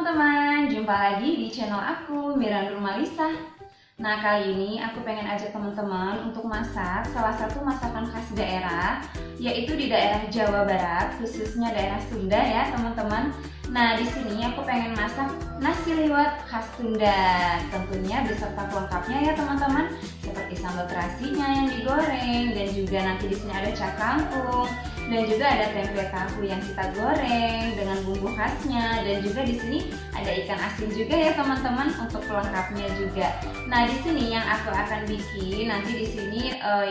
teman-teman, jumpa lagi di channel aku, Mira Nurmalisa. Nah, kali ini aku pengen ajak teman-teman untuk masak salah satu masakan khas daerah, yaitu di daerah Jawa Barat, khususnya daerah Sunda ya teman-teman. Nah, di sini aku pengen masak nasi liwet khas Sunda, tentunya beserta pelengkapnya ya teman-teman, seperti sambal terasinya yang digoreng, dan juga nanti di sini ada cak kangkung, dan juga ada tempe tahu yang kita goreng dengan bumbu khasnya, dan juga di sini ada ikan asin juga ya teman-teman untuk pelengkapnya juga. Nah, di sini yang aku akan bikin nanti di sini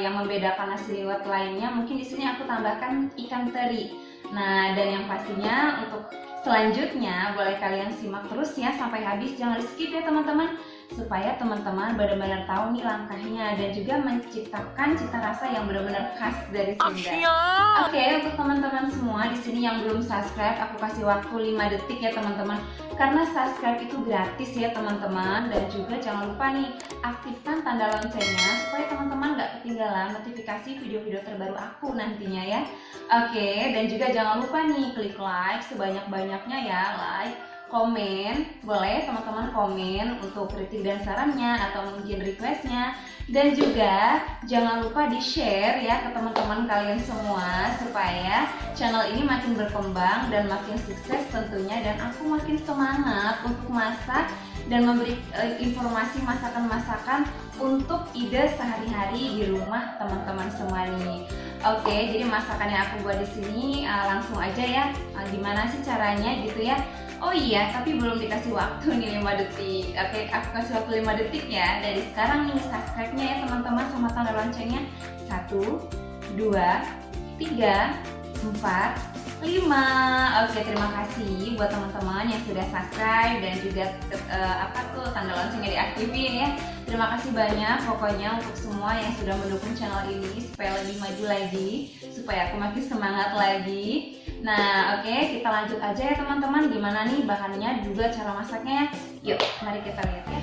yang membedakan nasi liwet lainnya, mungkin di sini aku tambahkan ikan teri. Nah, dan yang pastinya untuk selanjutnya boleh kalian simak terus ya sampai habis, jangan di skip ya teman-teman, supaya teman-teman benar-benar tahu nih langkahnya dan juga menciptakan cita rasa yang benar-benar khas dari Sunda. Oke, untuk teman-teman semua di sini yang belum subscribe, aku kasih waktu 5 detik ya teman-teman, karena subscribe itu gratis ya teman-teman. Dan juga jangan lupa nih aktifkan tanda loncengnya supaya teman-teman gak ketinggalan notifikasi video-video terbaru aku nantinya ya. Oke, dan juga jangan lupa nih klik like sebanyak-banyaknya ya, like, komen, boleh teman-teman komen untuk kritik dan sarannya atau mungkin requestnya, dan juga jangan lupa di share ya ke teman-teman kalian semua supaya channel ini makin berkembang dan makin sukses tentunya, dan aku makin semangat untuk masak dan memberi informasi masakan-masakan untuk ide sehari-hari di rumah teman-teman semua nih. Oke, jadi masakan yang aku buat di sini langsung aja ya. Gimana sih caranya gitu ya? Oh iya, tapi belum dikasih waktu nih 5 detik. Oke, aku kasih waktu 5 detik ya. Dari sekarang nih subscribe-nya ya teman-teman sama tanda loncengnya. 1, 2, 3, 4, 5. Oke, terima kasih buat teman-teman yang sudah subscribe dan juga tanda loncengnya diaktifin ya. Terima kasih banyak pokoknya untuk semua yang sudah mendukung channel ini supaya lebih maju lagi, supaya aku makin semangat lagi. Nah, oke, kita lanjut aja ya teman-teman. Gimana nih bahannya juga cara masaknya ya? Yuk, mari kita lihat ya.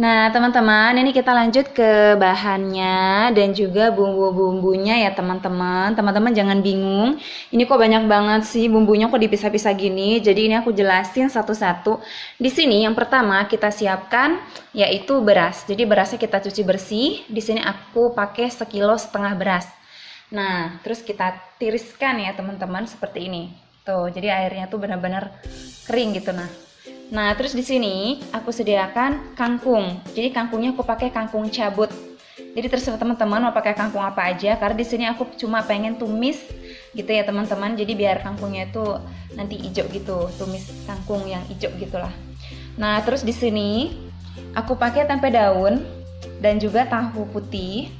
Nah teman-teman, ini kita lanjut ke bahannya dan juga bumbu-bumbunya ya teman-teman. Teman-teman jangan bingung, ini kok banyak banget sih bumbunya, kok dipisah-pisah gini. Jadi ini aku jelasin satu-satu. Di sini yang pertama kita siapkan yaitu beras. Jadi berasnya kita cuci bersih. Di sini aku pakai 1,5 kilo beras. Nah, terus kita tiriskan ya teman-teman seperti ini. Tuh, jadi airnya tuh benar-benar kering gitu Nah, terus di sini aku sediakan kangkung. Jadi kangkungnya aku pakai kangkung cabut. Jadi terserah teman-teman mau pakai kangkung apa aja, karena di sini aku cuma pengen tumis gitu ya teman-teman. Jadi biar kangkungnya itu nanti hijau gitu, tumis kangkung yang hijau gitulah. Nah, terus di sini aku pakai tempe daun dan juga tahu putih.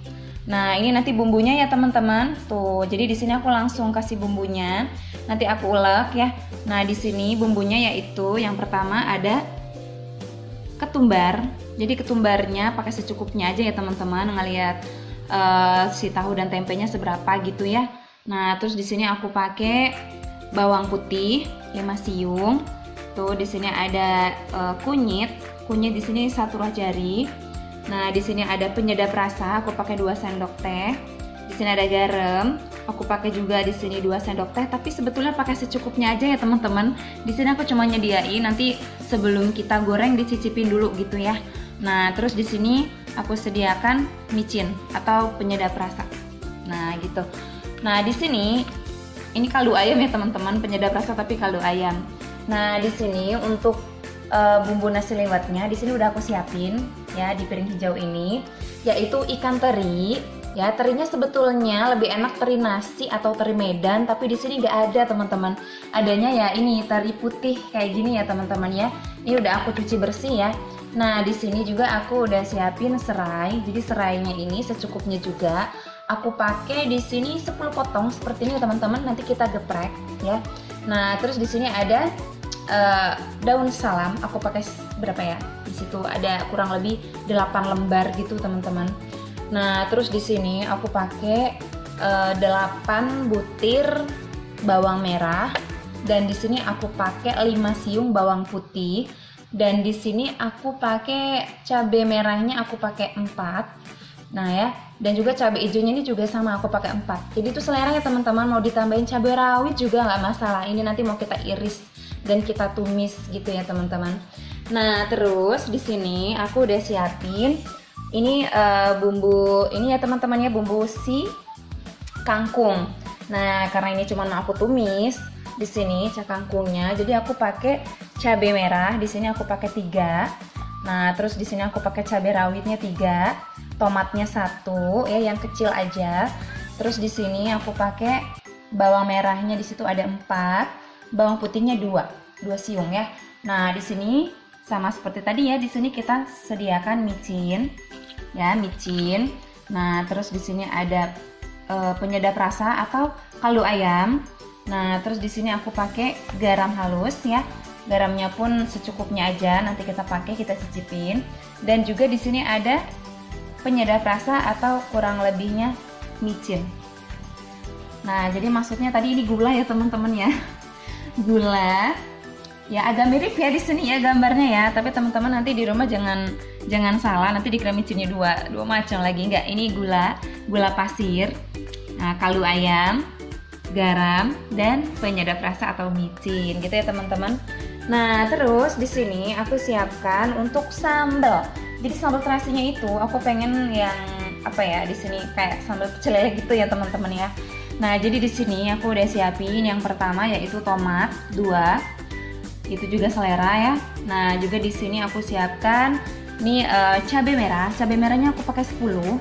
Nah, ini nanti bumbunya ya teman-teman. Tuh, jadi di sini aku langsung kasih bumbunya. Nanti aku ulek ya. Nah, di sini bumbunya yaitu yang pertama ada ketumbar. Jadi ketumbarnya pakai secukupnya aja ya teman-teman, ngelihat si tahu dan tempenya seberapa gitu ya. Nah, terus di sini aku pakai bawang putih 5 siung. Tuh, di sini ada kunyit. Kunyit di sini 1 ruas jari. Nah, di sini ada penyedap rasa, aku pakai 2 sendok teh. Di sini ada garam, aku pakai juga di sini 2 sendok teh, tapi sebetulnya pakai secukupnya aja ya teman-teman. Di sini aku cuma nyediain nanti sebelum kita goreng dicicipin dulu gitu ya. Nah, terus di sini aku sediakan micin atau penyedap rasa. Nah, gitu. Nah, di sini ini kaldu ayam ya teman-teman, penyedap rasa tapi kaldu ayam. Nah, di sini untuk bumbu nasi liwetnya di sini udah aku siapin ya di piring hijau ini, yaitu ikan teri. Ya, terinya sebetulnya lebih enak teri nasi atau teri Medan, tapi di sini nggak ada teman-teman. Adanya ya ini teri putih kayak gini ya teman-teman ya. Ini udah aku cuci bersih ya. Nah, di sini juga aku udah siapin serai. Jadi serainya ini secukupnya juga. Aku pakai di sini 10 potong seperti ini teman-teman. Nanti kita geprek ya. Nah, terus di sini ada daun salam. Aku pakai berapa ya? Di situ ada kurang lebih 8 lembar gitu teman-teman. Nah, terus di sini aku pakai 8 butir bawang merah, dan di sini aku pakai 5 siung bawang putih, dan di sini aku pakai cabai merahnya aku pakai 4. Nah ya, dan juga cabai hijaunya ini juga sama aku pakai 4. Jadi itu selera ya teman-teman, mau ditambahin cabai rawit juga nggak masalah. Ini nanti mau kita iris dan kita tumis gitu ya teman-teman. Nah terus di sini aku udah siapin ini bumbu ini ya teman-teman ya, bumbu si kangkung. Nah karena ini cuma aku tumis di sini kangkungnya, jadi aku pakai cabai merah. Di sini aku pakai 3. Nah terus di sini aku pakai cabai rawitnya 3, tomatnya 1 ya, yang kecil aja. Terus di sini aku pakai bawang merahnya, di situ ada 4, bawang putihnya 2 siung ya. Nah di sini sama seperti tadi ya, di sini kita sediakan micin ya, micin. Nah terus di sini ada penyedap rasa atau kaldu ayam. Nah terus di sini aku pakai garam halus ya, garamnya pun secukupnya aja, nanti kita pakai, kita cicipin. Dan juga di sini ada penyedap rasa atau kurang lebihnya micin. Nah jadi maksudnya tadi ini gula ya teman-teman ya, gula ya, agak mirip ya di sini ya gambarnya ya, tapi teman-teman nanti di rumah jangan salah, nanti dikira micinnya dua macam lagi. Enggak, ini gula pasir, nah kaldu ayam, garam, dan penyedap rasa atau micin gitu ya teman-teman. Nah terus di sini aku siapkan untuk sambal. Jadi sambal terasinya itu aku pengen yang apa ya, di sini kayak sambal pecel lele gitu ya teman-teman ya. Nah jadi di sini aku udah siapin yang pertama yaitu tomat 2, itu juga selera ya. Nah juga di sini aku siapkan nih cabai merah. Cabai merahnya aku pakai 10,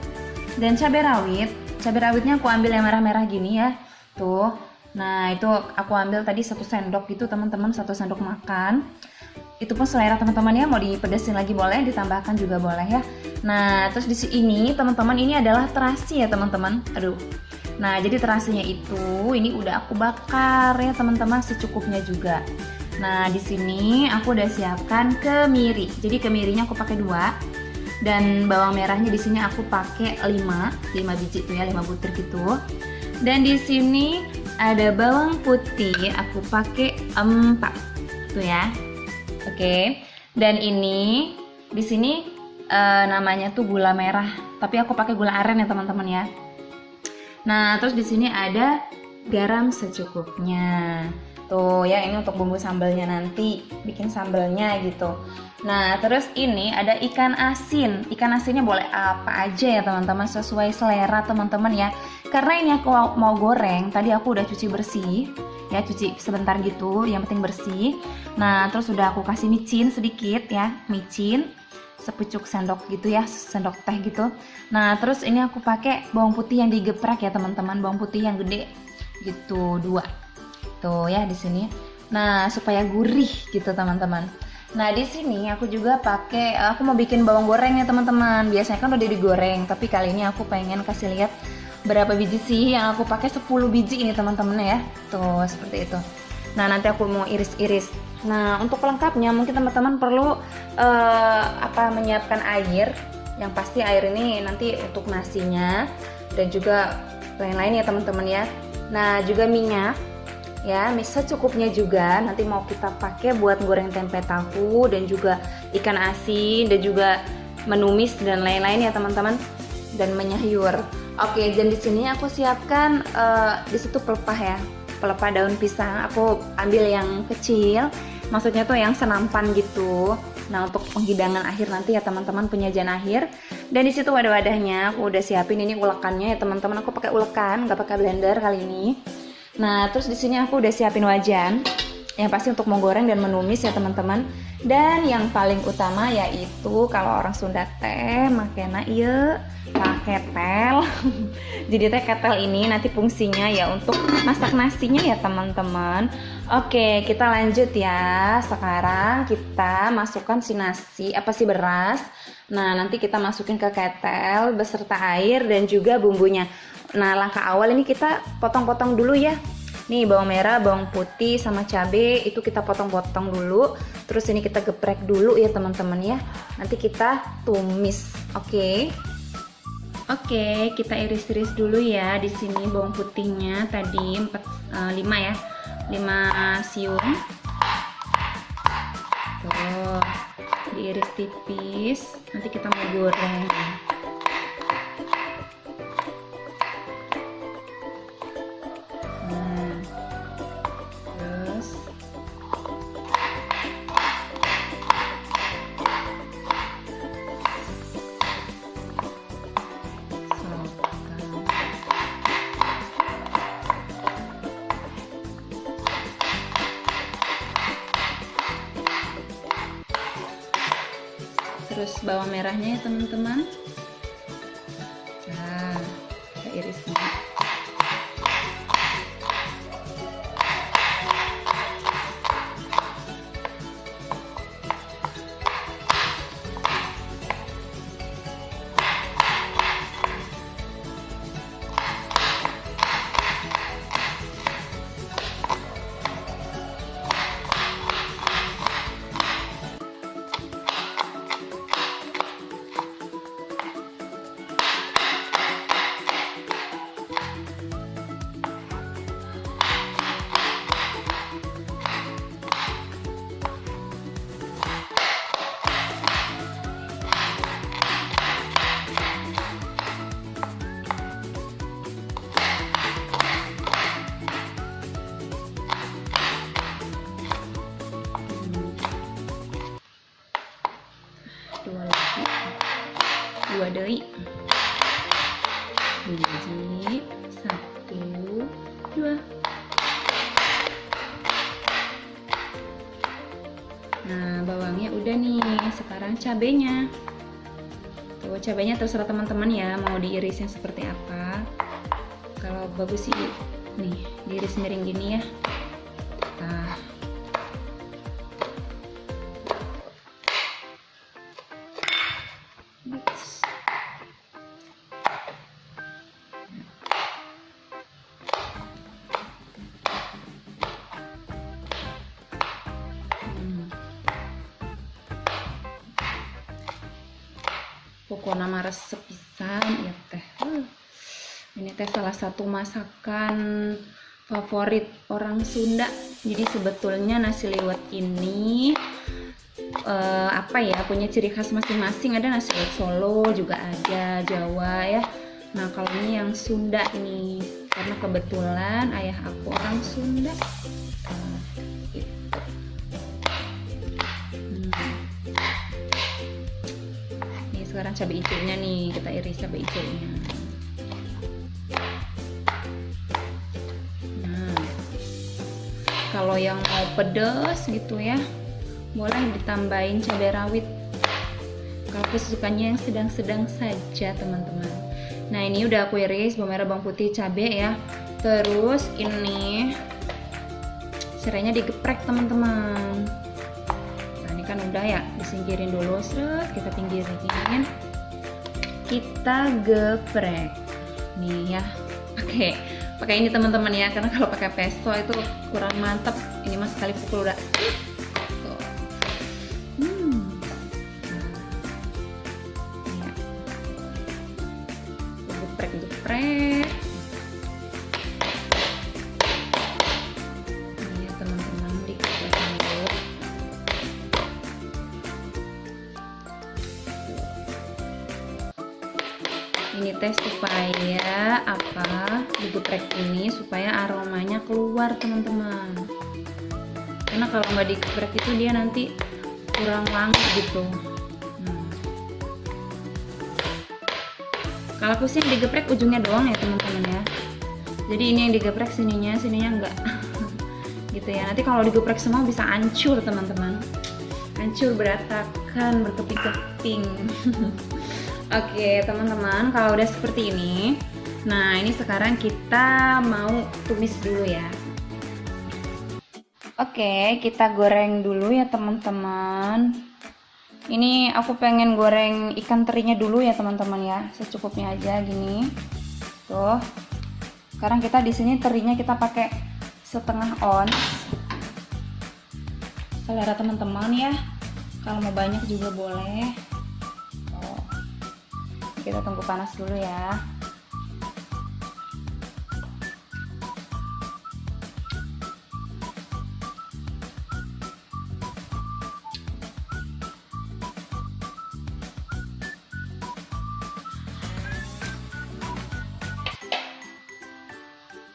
dan cabai rawitnya aku ambil yang merah-merah gini ya. Tuh, nah itu aku ambil tadi 1 sendok gitu teman-teman, 1 sendok makan. Itu pun selera teman-teman ya, mau dipedesin lagi boleh, ditambahkan juga boleh ya. Nah terus di sini teman-teman, ini adalah terasi ya teman-teman. Aduh, nah jadi terasinya itu ini udah aku bakar ya teman-teman, secukupnya juga. Nah di sini aku udah siapkan kemiri. Jadi kemirinya aku pakai 2, dan bawang merahnya di sini aku pakai 5 biji tuh ya, 5 butir gitu. Dan di sini ada bawang putih, aku pakai 4 tuh ya. Oke. Dan ini di sini namanya tuh gula merah, tapi aku pakai gula aren ya teman-teman ya. Nah, terus di sini ada garam secukupnya. Tuh ya, ini untuk bumbu sambalnya nanti, bikin sambalnya gitu. Nah, terus ini ada ikan asin. Ikan asinnya boleh apa aja ya teman-teman, sesuai selera teman-teman ya. Karena ini aku mau goreng, tadi aku udah cuci bersih ya, cuci sebentar gitu, yang penting bersih. Nah, terus udah aku kasih micin sedikit ya, micin sepucuk sendok gitu ya, sendok teh gitu. Nah, terus ini aku pakai bawang putih yang digeprek ya teman-teman, bawang putih yang gede gitu, 2. Tuh ya di sini. Nah, supaya gurih gitu teman-teman. Nah, di sini aku juga pakai, aku mau bikin bawang goreng ya teman-teman. Biasanya kan udah digoreng, tapi kali ini aku pengen kasih lihat berapa biji sih yang aku pakai. 10 biji ini teman-teman ya. Tuh, seperti itu. Nah, nanti aku mau iris-iris. Nah, untuk pelengkapnya mungkin teman-teman perlu menyiapkan air. Yang pasti air ini nanti untuk nasinya dan juga lain-lain ya teman-teman ya. Nah, juga minyak ya, secukupnya juga, nanti mau kita pakai buat goreng tempe tahu dan juga ikan asin dan juga menumis dan lain-lain ya teman-teman, dan menyayur. Oke, dan di sini aku siapkan di situ pelepah ya, pelepah daun pisang. Aku ambil yang kecil, maksudnya tuh yang senampan gitu. Nah, untuk penghidangan akhir nanti ya teman-teman, penyajian akhir. Dan di situ wadah-wadahnya aku udah siapin, ini ulekannya ya teman-teman. Aku pakai ulekan, nggak pakai blender kali ini. Nah, terus di sini aku udah siapin wajan yang pasti untuk menggoreng dan menumis ya teman-teman. Dan yang paling utama yaitu kalau orang Sunda teh makena ieu pakai ketel. Jadi teh ketel ini nanti fungsinya ya untuk masak nasinya ya teman-teman. Oke, kita lanjut ya. Sekarang kita masukkan si nasi, beras. Nah, nanti kita masukin ke ketel beserta air dan juga bumbunya. Nah, langkah awal ini kita potong-potong dulu ya. Nih bawang merah, bawang putih, sama cabai itu kita potong-potong dulu. Terus ini kita geprek dulu ya teman-teman ya. Nanti kita tumis, oke? Oke, kita iris-iris dulu ya. Di sini bawang putihnya tadi 5 ya. 5 siung. Tuh, diiris tipis. Nanti kita mau goreng. Terus bawang merahnya ya teman-teman. Nah, kita irisnya. Dua deui, biji, 1, 2. Nah, bawangnya udah nih. Sekarang cabenya. Tuh, cabenya terserah teman-teman ya, mau diirisnya seperti apa. Kalau bagus sih nih, diiris miring gini ya. Nah, pokoknya mah resep pisan ya teh. Ini teh salah satu masakan favorit orang Sunda. Jadi sebetulnya nasi liwet ini apa ya, punya ciri khas masing-masing. Ada nasi liwet Solo juga ada, Jawa ya. Nah, kalau ini yang Sunda ini karena kebetulan ayah aku orang Sunda. Sekarang cabai hijaunya nih, kita iris cabai hijaunya. Nah, kalau yang mau pedas gitu ya, boleh ditambahin cabai rawit. Kalau kesukaannya yang sedang-sedang saja teman-teman. Nah, ini udah aku iris bawang merah, bawang putih, cabai ya. Terus ini serainya digeprek teman-teman. Kan udah ya, disingkirin dulu, seret, kita pinggirin, kita geprek nih ya. Pakai ini teman-teman ya, karena kalau pakai pesto itu kurang mantap. Ini mas sekali pukul udah ya. Geprek ini ya teman-teman, digeprek dulu. Ini teh supaya apa, digeprek ini supaya aromanya keluar teman-teman. Karena kalau nggak digeprek itu dia nanti kurang wangi gitu. Kalau aku sih digeprek ujungnya doang ya teman-teman ya. Jadi ini yang digeprek, sininya enggak. Gitu ya. Nanti kalau digeprek semua bisa hancur teman-teman. Hancur, berantakan, berkeping-keping. Oke teman-teman, kalau udah seperti ini, nah ini sekarang kita mau tumis dulu ya. Oke, kita goreng dulu ya teman-teman. Ini aku pengen goreng ikan terinya dulu ya teman-teman ya, secukupnya aja gini. Tuh. Sekarang kita di sini terinya kita pakai setengah ons. Selera teman-teman ya. Kalau mau banyak juga boleh. Kita tunggu panas dulu ya.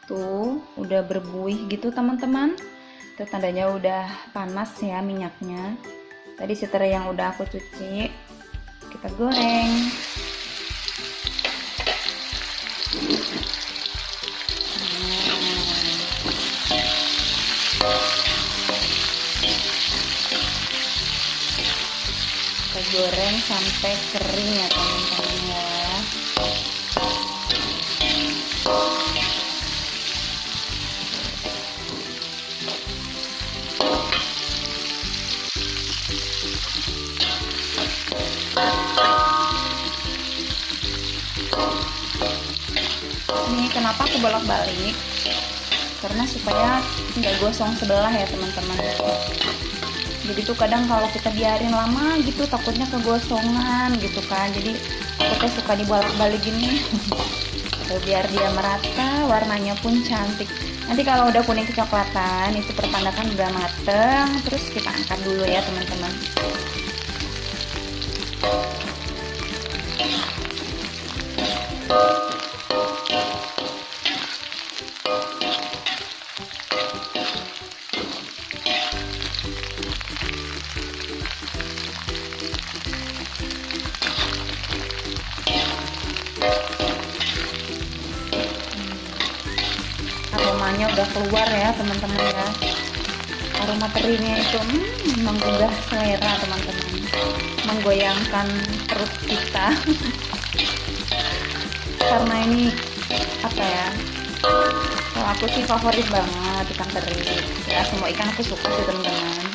Tuh, udah berbuih gitu teman-teman. Itu tandanya udah panas ya minyaknya. Tadi setelah yang udah aku cuci, kita goreng. Kita goreng sampai kering ya teman-teman ya. Ini kenapa aku bolak-balik? Karena supaya nggak gosong sebelah ya teman-teman. Jadi tuh kadang kalau kita biarin lama gitu takutnya kegosongan gitu kan. Jadi aku tuh suka dibolak-balik gini. Biar dia merata, warnanya pun cantik. Nanti kalau udah kuning kecoklatan itu pertandakan udah mateng. Terus kita angkat dulu ya teman-teman. Aromanya udah keluar ya teman-teman ya. Aroma terinya itu menggugah selera teman-teman, menggoyangkan perut kita. Karena ini apa ya, kalau aku sih favorit banget ikan teri ya. Semua ikan aku suka sih teman-teman.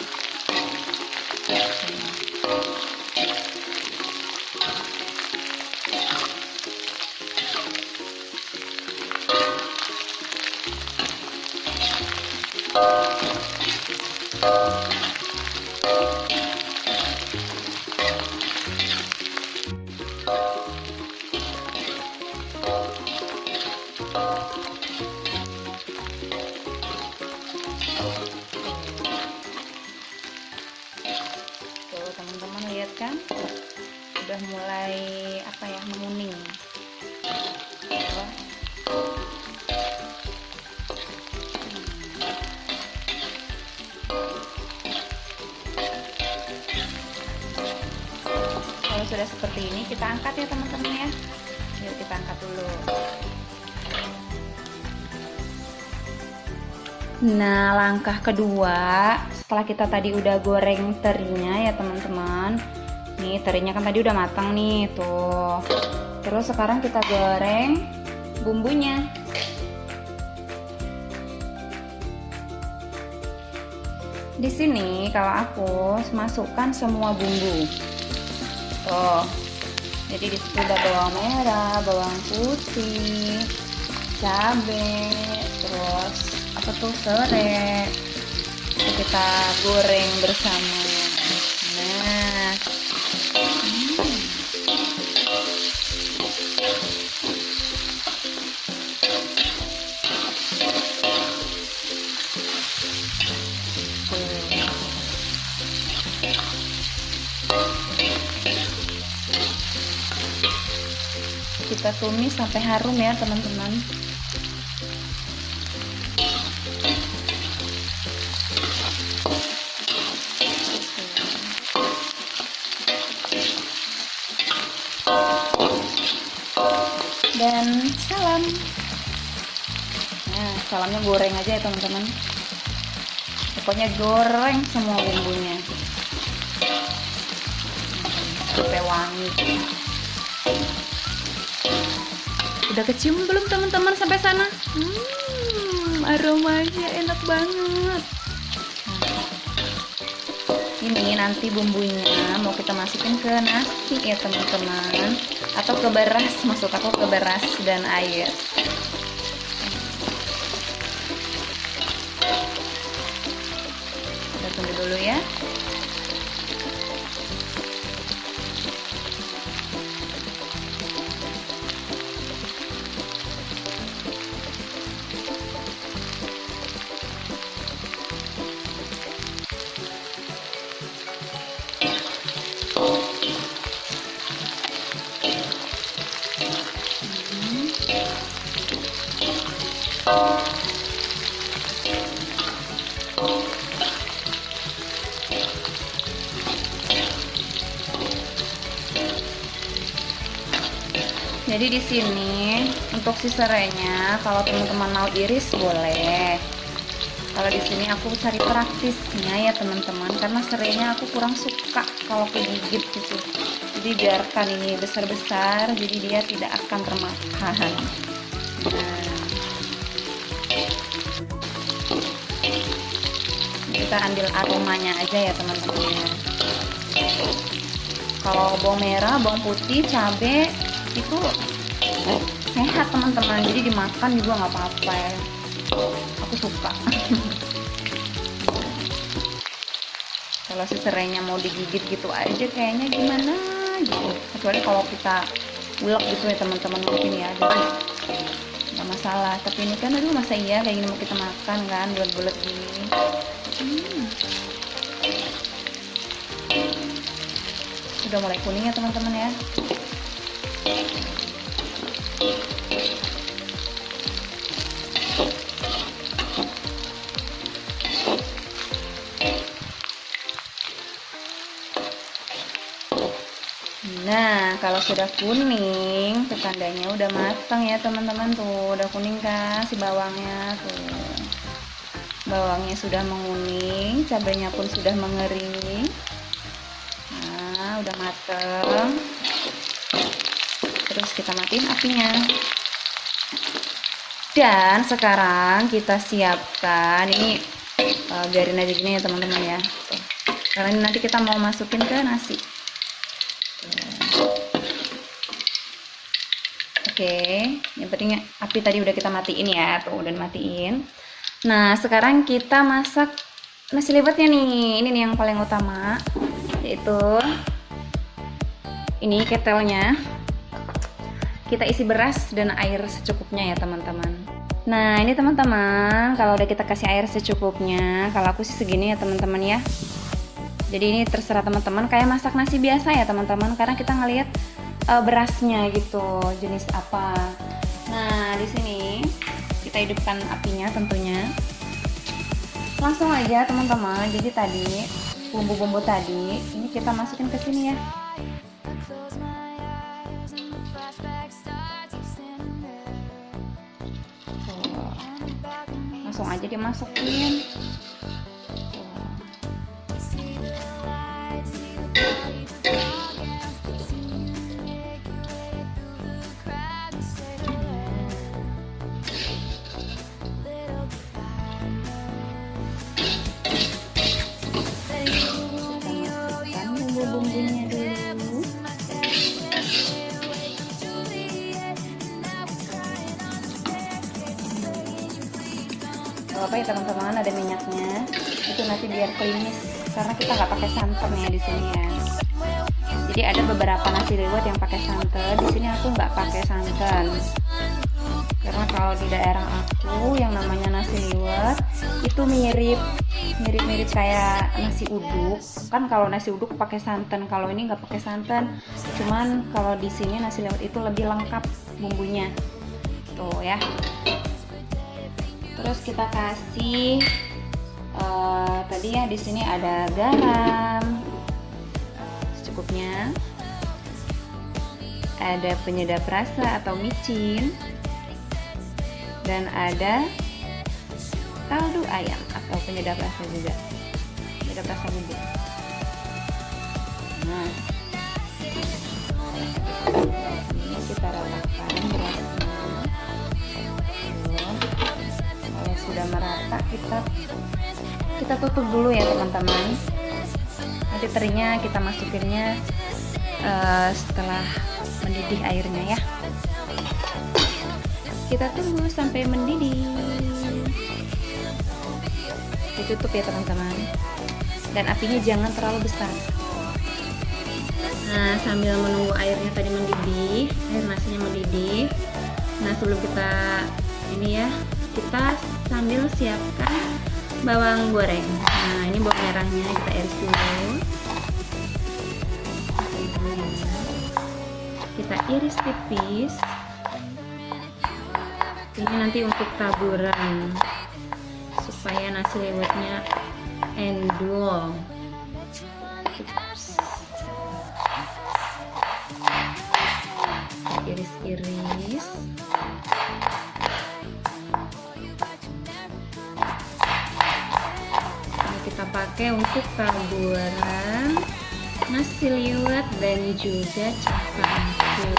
Tuh teman-teman lihat kan, udah mulai apa ya, menguning. Kalau sudah seperti ini kita angkat ya teman-teman ya. Yuk kita angkat dulu. Nah, langkah kedua setelah kita tadi udah goreng terinya ya teman-teman. Nih terinya kan tadi udah matang nih tuh. Terus sekarang kita goreng bumbunya. Di sini kalau aku masukkan semua bumbu. Tuh. Jadi di situ ada bawang merah, bawang putih, cabai, terus apa tuh, serai. Kita goreng bersama. Nah, kita tumis sampai harum ya teman-teman. Dan salam. Nah, salamnya goreng aja ya teman-teman. Pokoknya goreng semua bumbunya sampai wangi. Udah kecium belum teman-teman sampai sana? Aromanya enak banget. Ini nanti bumbunya mau kita masukin ke nasi ya teman-teman, atau ke beras. Maksud aku ke beras dan air. Kita tunggu dulu ya. Jadi di sini untuk si serainya kalau teman-teman mau iris boleh. Kalau di sini aku cari praktisnya ya teman-teman, karena serainya aku kurang suka kalau kegigit gitu. Jadi biarkan ini besar-besar, jadi dia tidak akan termakan. Nah, kita ambil aromanya aja ya teman-teman ya. Kalau bawang merah, bawang putih, cabai itu sehat teman-teman, jadi dimakan juga nggak apa-apa ya. Aku suka. Kalau si serainya mau digigit gitu aja kayaknya gimana gitu, kecuali kalau kita ulek gitu ya teman-teman mungkin ya, jadi nggak masalah. Tapi ini kan aduh masa iya kayak gini mau kita makan kan bulat-bulat gini. Sudah mulai kuning ya teman-teman ya. Nah, kalau sudah kuning, tandanya udah matang ya teman-teman. Tuh, udah kuning kan si bawangnya tuh. Bawangnya sudah menguning, cabenya pun sudah mengering. Nah, udah matang. Terus kita matiin apinya. Dan sekarang kita siapkan ini, biarin aja gini ya teman-teman ya. Tuh. Karena ini nanti kita mau masukin ke nasi. Oke, yang penting api tadi udah kita matiin ya, tuh udah matiin. Nah, sekarang kita masak nasi liwetnya nih. Ini nih yang paling utama, yaitu ini ketelnya. Kita isi beras dan air secukupnya ya teman-teman. Nah, ini teman-teman, kalau udah kita kasih air secukupnya, kalau aku sih segini ya teman-teman ya. Jadi ini terserah teman-teman, kayak masak nasi biasa ya teman-teman, karena kita ngelihat berasnya gitu jenis apa. Nah, di sini kita hidupkan apinya tentunya. Langsung aja teman-teman. Jadi tadi bumbu-bumbu tadi ini kita masukin ke sini ya. Tuh. Langsung aja dimasukin. Apa ya teman-teman, ada minyaknya itu nanti biar klimis, karena kita nggak pakai santan ya di sini ya. Jadi ada beberapa nasi liwet yang pakai santan, di sini aku nggak pakai santan, karena kalau di daerah aku yang namanya nasi liwet itu mirip kayak nasi uduk kan. Kalau nasi uduk pakai santan, kalau ini nggak pakai santan, cuman kalau di sini nasi liwet itu lebih lengkap bumbunya tuh ya. Terus kita kasih tadi ya, di sini ada garam secukupnya, ada penyedap rasa atau micin, dan ada kaldu ayam atau penyedap rasa juga, penyedap rasa bubuk. Nah, ini kita ratakan berasnya. Kalau sudah merata, kita tutup dulu ya teman-teman. Nanti terinya kita masukinnya setelah mendidih airnya ya. Kita tunggu sampai mendidih. Ditutup ya teman-teman, dan apinya jangan terlalu besar. Nah, sambil menunggu airnya tadi mendidih, air nasinya mendidih. Nah, sebelum kita ini ya, kita sambil siapkan bawang goreng. Nah, ini bawang merahnya kita iris dulu. Kita iris tipis. Ini nanti untuk taburan supaya nasi liwetnya endul. Iris iris. Ini kita pakai untuk taburan nasi liwet dan juga cakwe anggur.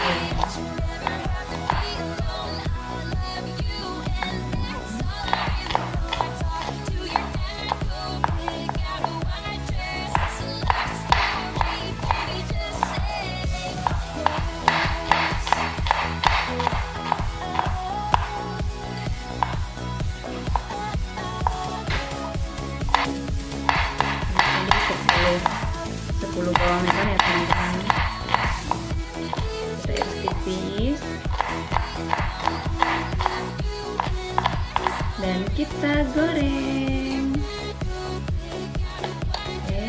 Ini 10 bawang merah ya teman-teman. Kita iris tipis dan kita goreng. Oke,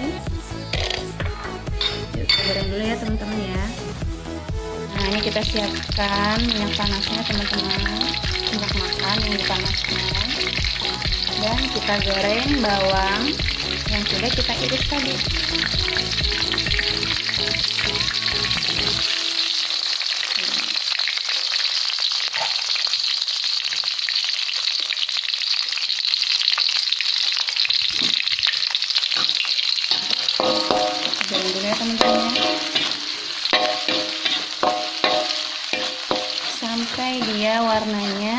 yuk kita goreng dulu ya teman-teman ya. Nah, ini kita siapkan minyak panasnya teman-teman, minyak makan yang dipanaskan, dan kita goreng bawang yang sudah kita iris tadi. Goreng dulu ya teman-teman ya, sampai dia warnanya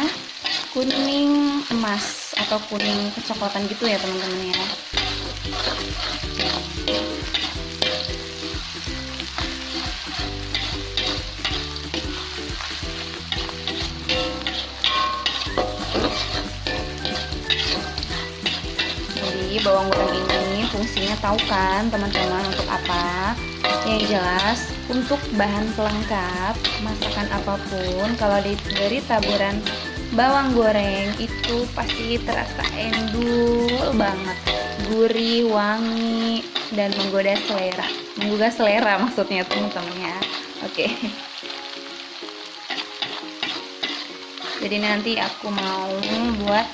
kuning emas atau kuning kecoklatan gitu ya teman-teman ya. Jadi bawang goreng ini fungsinya tahu kan teman-teman untuk apa? Yang jelas untuk bahan pelengkap masakan apapun, kalau diberi taburan bawang goreng itu pasti terasa endul banget, gurih, wangi, dan menggoda selera. Menggugah selera maksudnya teman-teman ya. Oke. Jadi nanti aku mau buat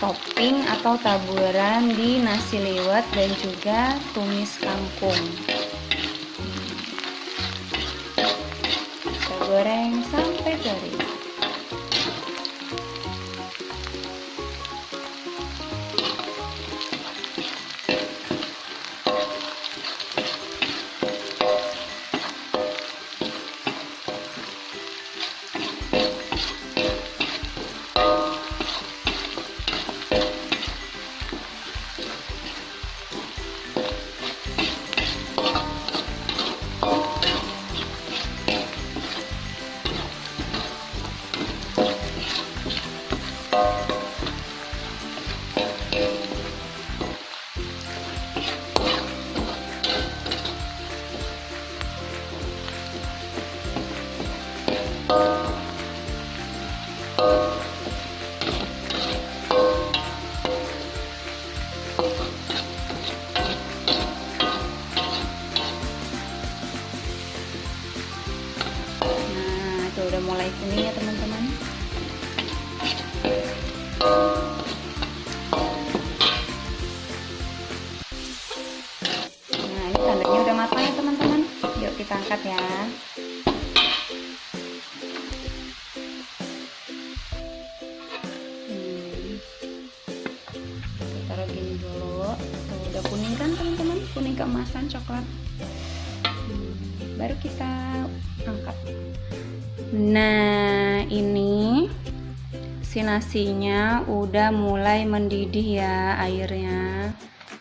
topping atau taburan di nasi liwet dan juga tumis kangkung. Kita goreng sampai kering. Udah mulai kuning ya teman-teman. Nah, ini tandanya udah matang ya teman-teman. Yuk kita angkat ya. Kita taruh gini dulu. Tuh, udah kuning kan teman-teman? Kuning keemasan coklat. Baru kita angkat. Nah, ini si nasinya udah mulai mendidih ya airnya.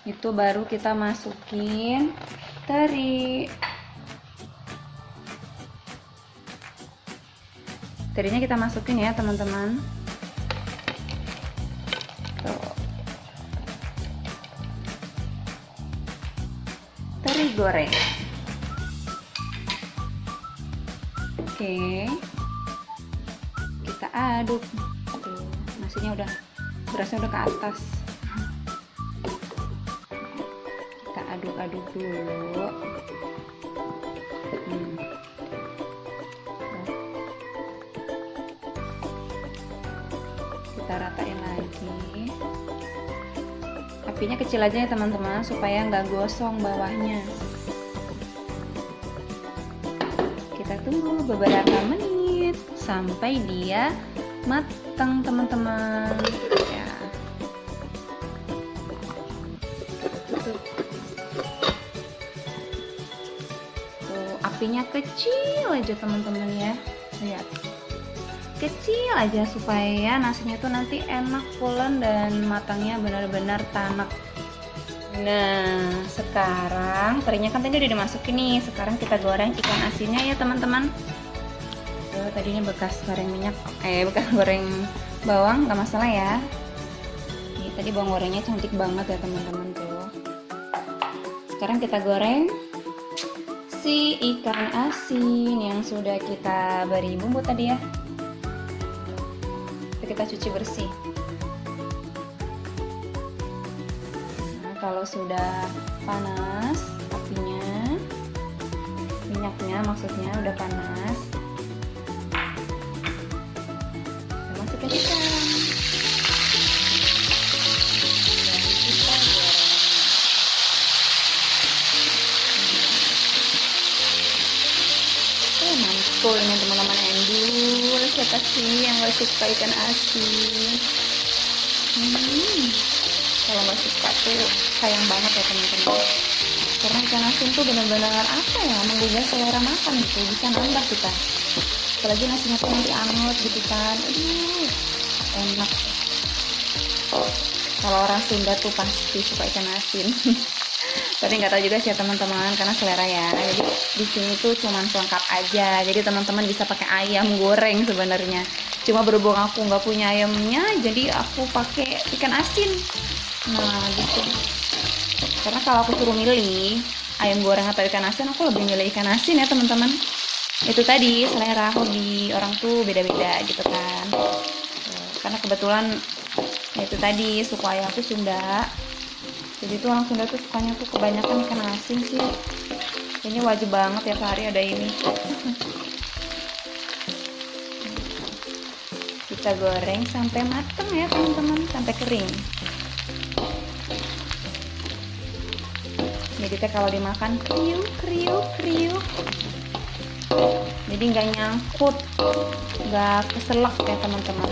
Itu baru kita masukin teri. Terinya kita masukin ya teman-teman. Tuh. Teri goreng. Oke, kita aduk. Tuh, nasinya udah, berasnya udah ke atas. Kita aduk-aduk dulu. Kita ratain lagi. Apinya kecil aja ya teman-teman, supaya nggak gosong bawahnya. Kita tunggu beberapa menit. sampai dia matang teman-teman ya. Tuh, apinya kecil aja teman-teman ya, lihat, kecil aja supaya nasinya tuh nanti enak, pulen, dan matangnya benar-benar tanak. Nah, sekarang terinya kan tadi udah dimasukin nih. Sekarang kita goreng ikan asinnya ya teman-teman. Tadinya bekas goreng minyak, bekas goreng bawang, nggak masalah ya. Nih, tadi bawang gorengnya cantik banget ya teman-teman tuh. Sekarang kita goreng si ikan asin yang sudah kita beri bumbu tadi ya. Kita cuci bersih. Kalau sudah panas apinya, minyaknya maksudnya udah panas, kita masukkan ikan dan kita goreng. Mantul ini teman-teman, endul. Siapa sih yang gak suka ikan asin? Kalau nggak suka tuh sayang banget ya teman-teman, karena ikan asin tuh benar-benar apa ya, menggugah selera makan gitu, bisa nambah kita, apalagi nasinya tuh nanti anget gitu kan, aduh enak. Kalau orang Sunda tuh pasti suka ikan asin. Tapi nggak tahu juga sih ya teman-teman, karena selera ya. Jadi di sini tuh cuman pelengkap aja, jadi teman-teman bisa pakai ayam goreng sebenarnya, cuma berhubung aku nggak punya ayamnya, jadi aku pakai ikan asin. Nah gitu, karena kalau aku suruh milih ayam goreng atau ikan asin, aku lebih milih ikan asin ya teman-teman. Itu tadi selera hobi orang tuh beda-beda gitu kan. Karena kebetulan itu tadi suku ayahku Sunda, jadi tuh orang Sunda tuh sukanya tuh kebanyakan ikan asin sih. Ini wajib banget ya, sehari ada ini. Kita goreng sampai mateng ya teman-teman, sampai kering. Jadi teh kalau dimakan kriuk kriuk kriuk, jadi nggak nyangkut, nggak keselak ya teman-teman.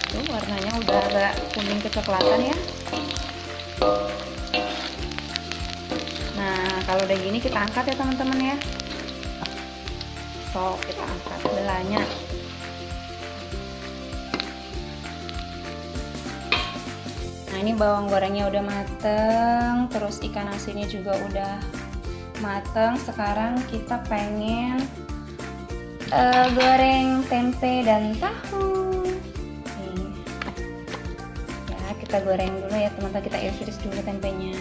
Tuh warnanya udah agak kuning kecoklatan ya. Kalau udah gini kita angkat ya teman-teman ya. So kita angkat belanya. Nah ini bawang gorengnya udah mateng, terus ikan asinnya juga udah mateng. Sekarang kita pengen goreng tempe dan tahu. Nih. Ya kita goreng dulu ya teman-teman, kita iris-iris dulu tempenya.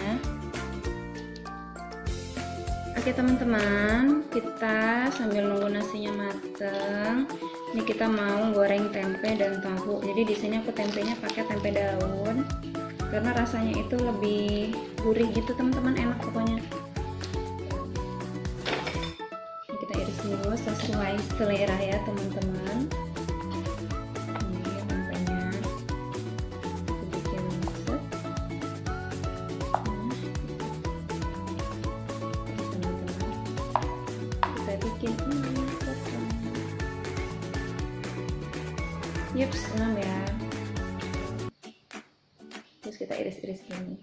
Oke teman-teman, kita sambil nunggu nasinya mateng, ini kita mau goreng tempe dan tahu. Jadi di sini aku tempenya pakai tempe daun, karena rasanya itu lebih gurih gitu teman-teman, enak pokoknya. Ini kita iris dulu sesuai selera ya teman-teman. Ini tempenya sedikit set. Bikin ini potong. Yups, 6 ya. Terus kita iris-iris gini.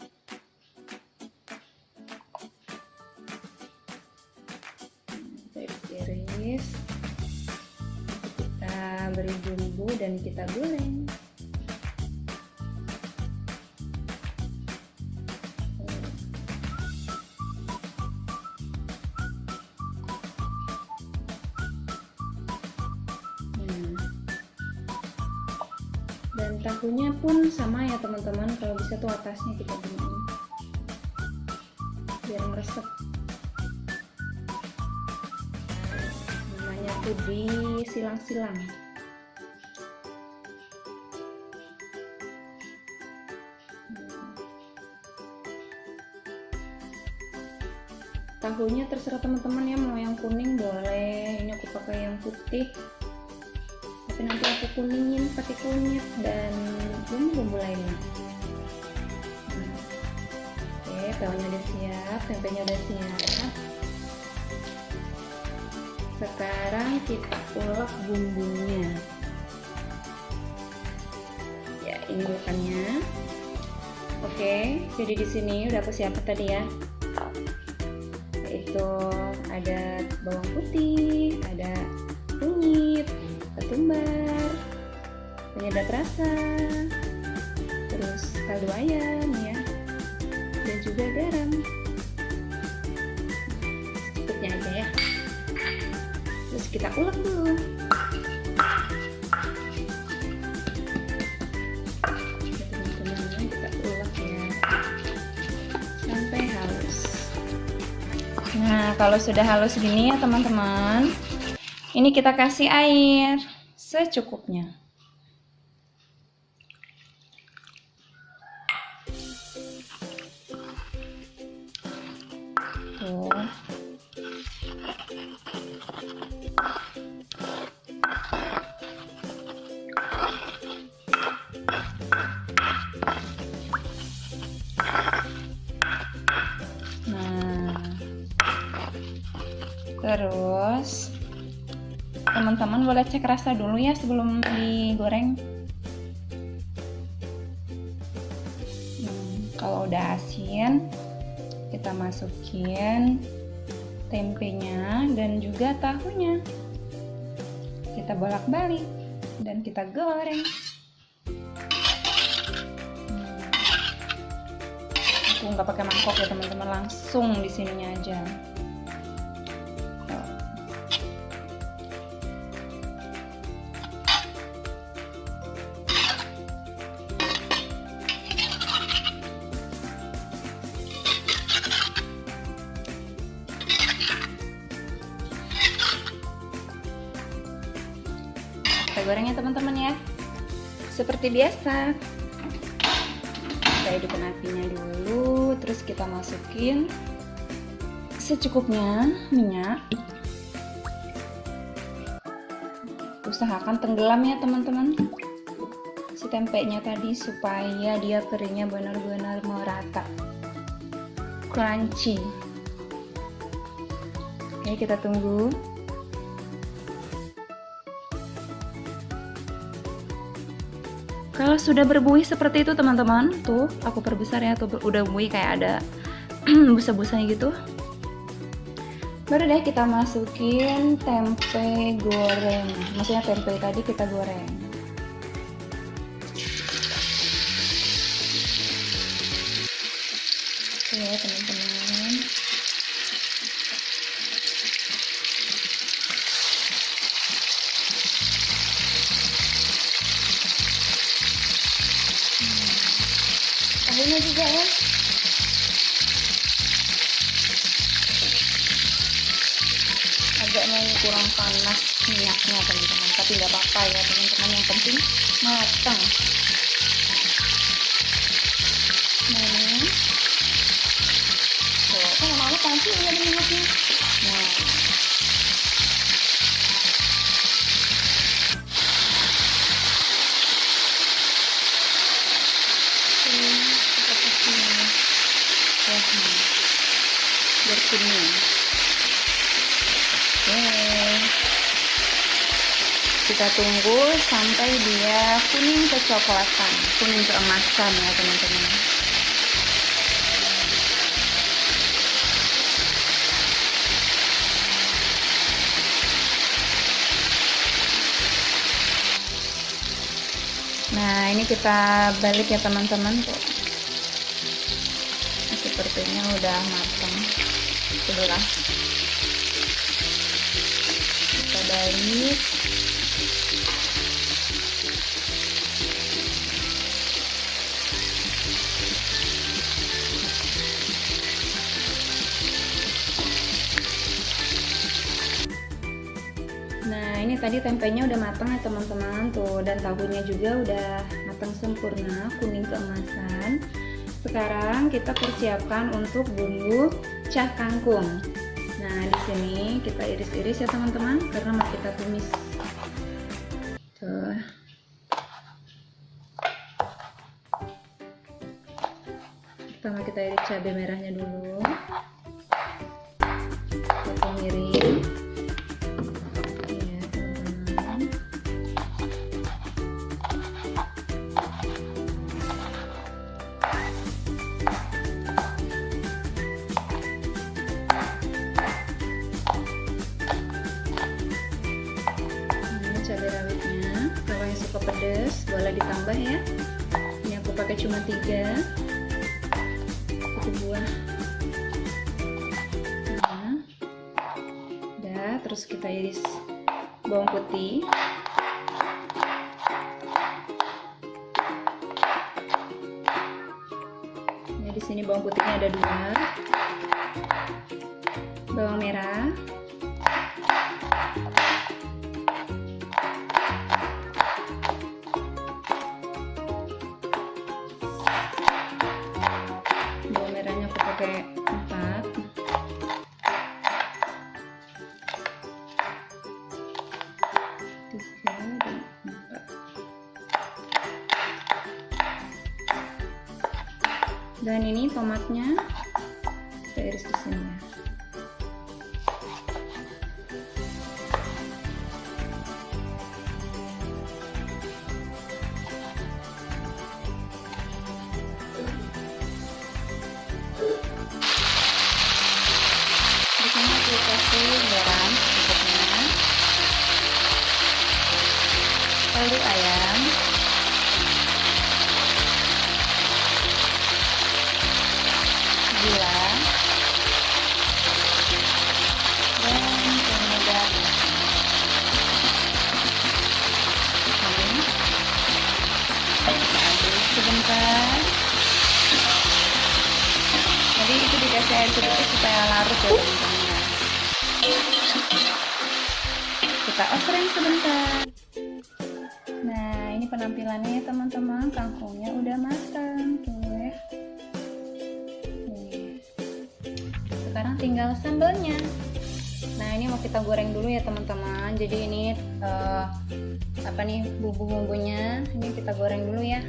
Kita iris-iris. Kita beri bumbu dan kita goreng. Dan tahunya pun sama ya teman-teman, kalau bisa tuh atasnya kita giniin biar meresap. Namanya tuh disilang-silang. Tahunya terserah teman-teman ya, mau yang kuning boleh. Ini aku pakai yang putih, tapi nanti aku kuningin pakai kunyit dan bumbu-bumbu lainnya. Oke, tahunya udah siap, tempenya udah siap. Sekarang kita ulek bumbunya. Ya, ini ulakannya. Oke, jadi di sini udah aku siapin tadi ya. Yaitu ada bawang putih, ada kunyit, ketumbar, penyedap rasa, terus kaldu ayam ya, dan juga garam. Secukupnya aja ya. Terus kita ulek dulu. Teman-teman, kita ulek ya sampai halus. Nah, kalau sudah halus gini ya teman-teman, ini kita kasih air secukupnya. Tuh. Terus teman-teman boleh cek rasa dulu ya sebelum digoreng. Kalau udah asin, kita masukin tempenya dan juga tahunya. Kita bolak-balik dan kita goreng. Aku nggak pakai mangkok ya teman-teman, langsung di sininya aja. Kita goreng ya teman-teman ya, seperti biasa. Kita hidupin apinya dulu, terus kita masukin secukupnya minyak. Usahakan tenggelam ya teman-teman si tempenya tadi, supaya dia keringnya benar-benar merata, crunchy. Oke, kita tunggu. Kalau sudah berbuih seperti itu teman-teman, tuh aku perbesar ya, tuh udah buih kayak ada busa-busanya gitu. Baru deh kita masukin tempe goreng, maksudnya tempe tadi kita goreng. Oke teman-teman, tahunya juga ya. Agaknya ini kurang panas minyaknya teman-teman, tapi nggak apa-apa ya teman-teman, yang penting matang. Nah, tuh kan lama-lama panas juga ada minyaknya. Nah, kita kasih berkuning. Kita tunggu sampai dia kuning kecoklatan, kuning keemasan ya teman-teman. Nah, ini kita balik ya teman-teman. Sepertinya udah matang sebelah. Kita balik. Nah, ini tadi tempenya udah matang ya teman-teman, tuh, dan tahunya juga udah matang sempurna, kuning keemasan. Sekarang kita persiapkan untuk bumbu cah kangkung. Nah, di sini kita iris-iris ya teman-teman, karena mau kita tumis. Tuh. Pertama kita iris cabai merahnya dulu. Potong miring. Ya, teman-teman. Cabai rawitnya, kalau yang suka pedas boleh ditambah ya. Ini aku pakai cuma 3 buah. Nah, udah, terus kita iris bawang putih. Nah, di sini bawang putihnya ada 2. Bawang merah. Bawang merahnya aku pakai 4. Dan ini tomatnya kita iris di sini ya. Di sini aku kasih garam secukupnya, kaldu ayam, gula, dan penyedap. Ini kita aduk sebentar. Jadi itu dikasih air sedikit supaya larut ya teman-teman. Kita osreng sebentar. Nah, ini penampilannya ya teman-teman. Kangkungnya udah matang tuh ya. Sekarang tinggal sambelnya. Nah, ini mau kita goreng dulu ya teman-teman. Jadi ini bumbu-bumbunya ini kita goreng dulu ya.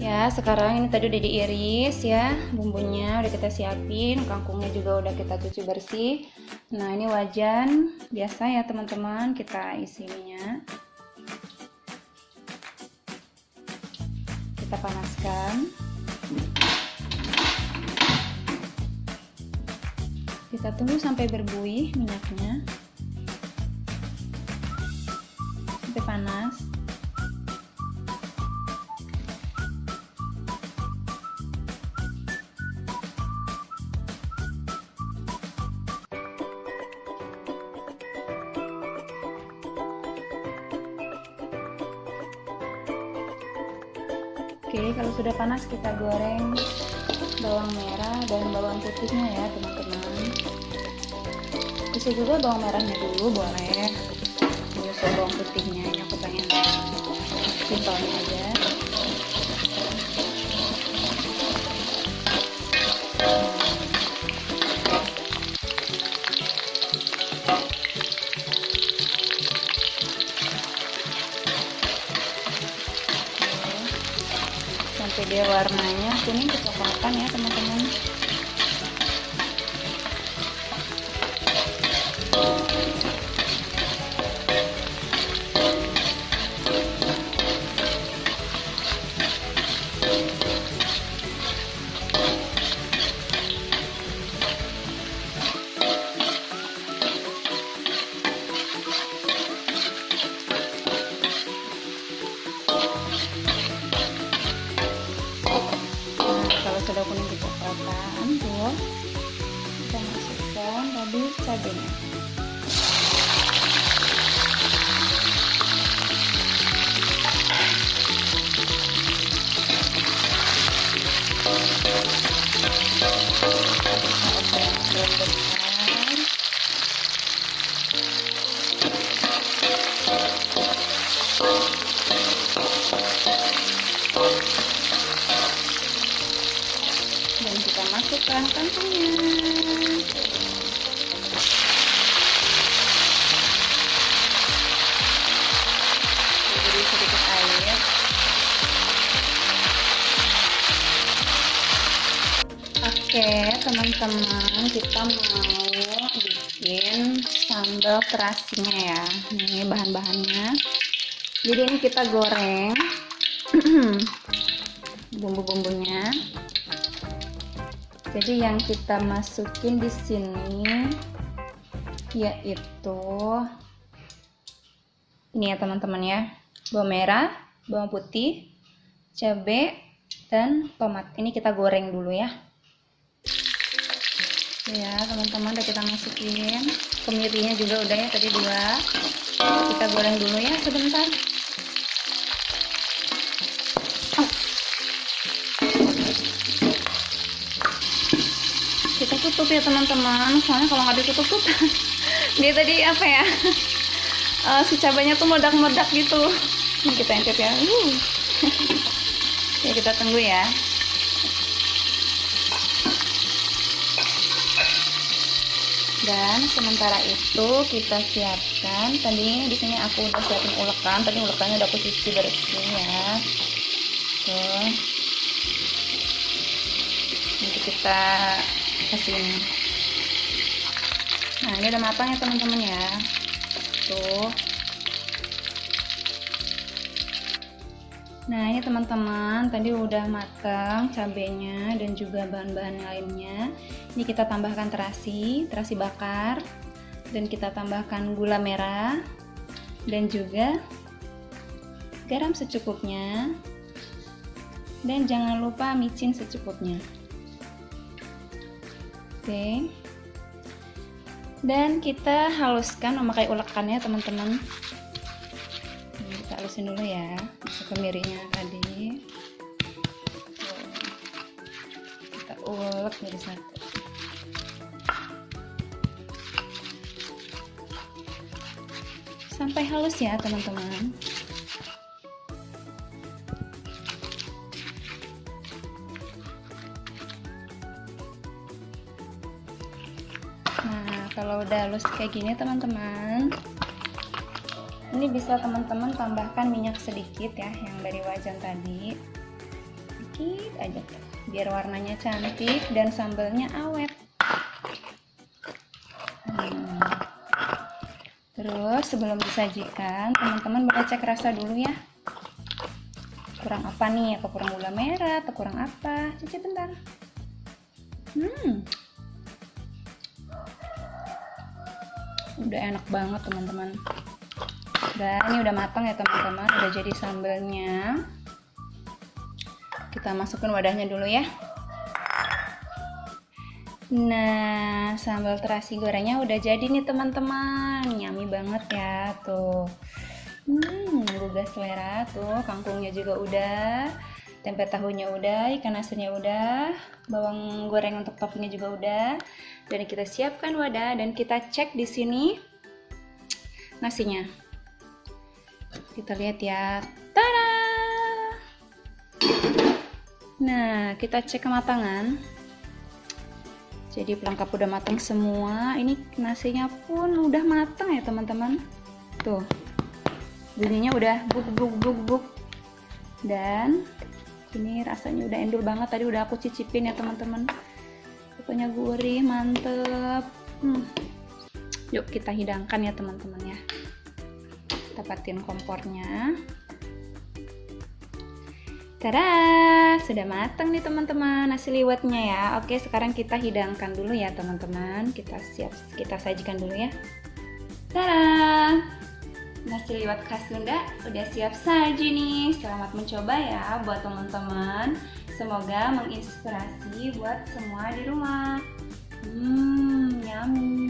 Ya, sekarang ini tadi udah diiris ya, bumbunya udah kita siapin, kangkungnya juga udah kita cuci bersih. Nah, ini wajan biasa ya teman-teman, kita isi minyak. Kita panaskan. Kita tunggu sampai berbuih minyaknya, sampai panas. Oke, kalau sudah panas kita goreng bawang merah dan bawang putihnya ya teman-teman. Bisa juga bawang merahnya dulu boleh, menyusul bawang putihnya. Ini aku pengen simpelnya aja. Sampai dia warnanya kuning kecoklatan ya teman-teman. Sudah kuning kecoklatan tuh, kita masukkan tadi cabenya. Dan kita masukkan kangkungnya. Oke, teman-teman, kita mau bikin sambal terasinya ya. Ini bahan-bahannya. Jadi ini kita goreng bumbu-bumbunya. Jadi yang kita masukin di sini yaitu ini ya teman-teman ya. Bawang merah, bawang putih, cabai, dan tomat. Ini kita goreng dulu ya. Ya teman-teman, udah kita masukin. Kemirinya juga udah ya, tadi 2. Kita goreng dulu ya sebentar. Kita tutup ya teman-teman, soalnya kalau nggak ditutup tuh dia tadi apa ya, si cabenya tuh meledak-meledak gitu. Ini kita intip ya. Ya kita tunggu ya. Dan sementara itu kita siapkan, tadi di sini aku udah siapin ulekan. Tadi ulekannya udah aku cuci bersih ya. Tuh. Nanti kita kasih ini. Nah ini udah matang ya teman-teman ya. Tuh. Nah ini teman-teman, tadi udah matang cabenya dan juga bahan-bahan lainnya. Ini kita tambahkan terasi bakar, dan kita tambahkan gula merah dan juga garam secukupnya, dan jangan lupa micin secukupnya. Oke. Dan kita haluskan memakai ulekannya teman-teman. Kita halusin dulu ya, masuk kemirinya tadi. Kita ulek jadi satu. Sampai halus ya teman-teman. Nah kalau udah halus kayak gini teman-teman, ini bisa teman-teman tambahkan minyak sedikit ya, yang dari wajan tadi, sedikit aja biar warnanya cantik dan sambalnya awet. Terus sebelum disajikan, teman-teman boleh cek rasa dulu ya, kurang apa nih, apa kurang gula merah atau kurang apa. Cici bentar. Udah enak banget teman-teman. Dan ini udah matang ya teman-teman, udah jadi sambalnya. Kita masukkan wadahnya dulu ya. Nah sambal terasi gorengnya udah jadi nih teman-teman, yummy banget ya tuh. Menggugah selera tuh. Kangkungnya juga udah, tempe tahunya udah, ikan asinnya udah, bawang goreng untuk toppingnya juga udah. Dan kita siapkan wadah dan kita cek di sini nasinya. Kita lihat ya, tada! Nah kita cek kematangan. Jadi pelengkap udah matang semua. Ini nasinya pun udah matang ya teman-teman. Tuh bunyinya udah buk. Dan ini rasanya udah endul banget. Tadi udah aku cicipin ya teman-teman. Pokoknya gurih, mantep. Yuk kita hidangkan ya teman-teman ya. Tepatin kompornya. Tada, sudah matang nih teman-teman nasi liwetnya ya. Oke, sekarang kita hidangkan dulu ya teman-teman. Kita sajikan dulu ya. Tada, nasi liwet khas Sunda udah siap saji nih. Selamat mencoba ya buat teman-teman. Semoga menginspirasi buat semua di rumah. Yummy.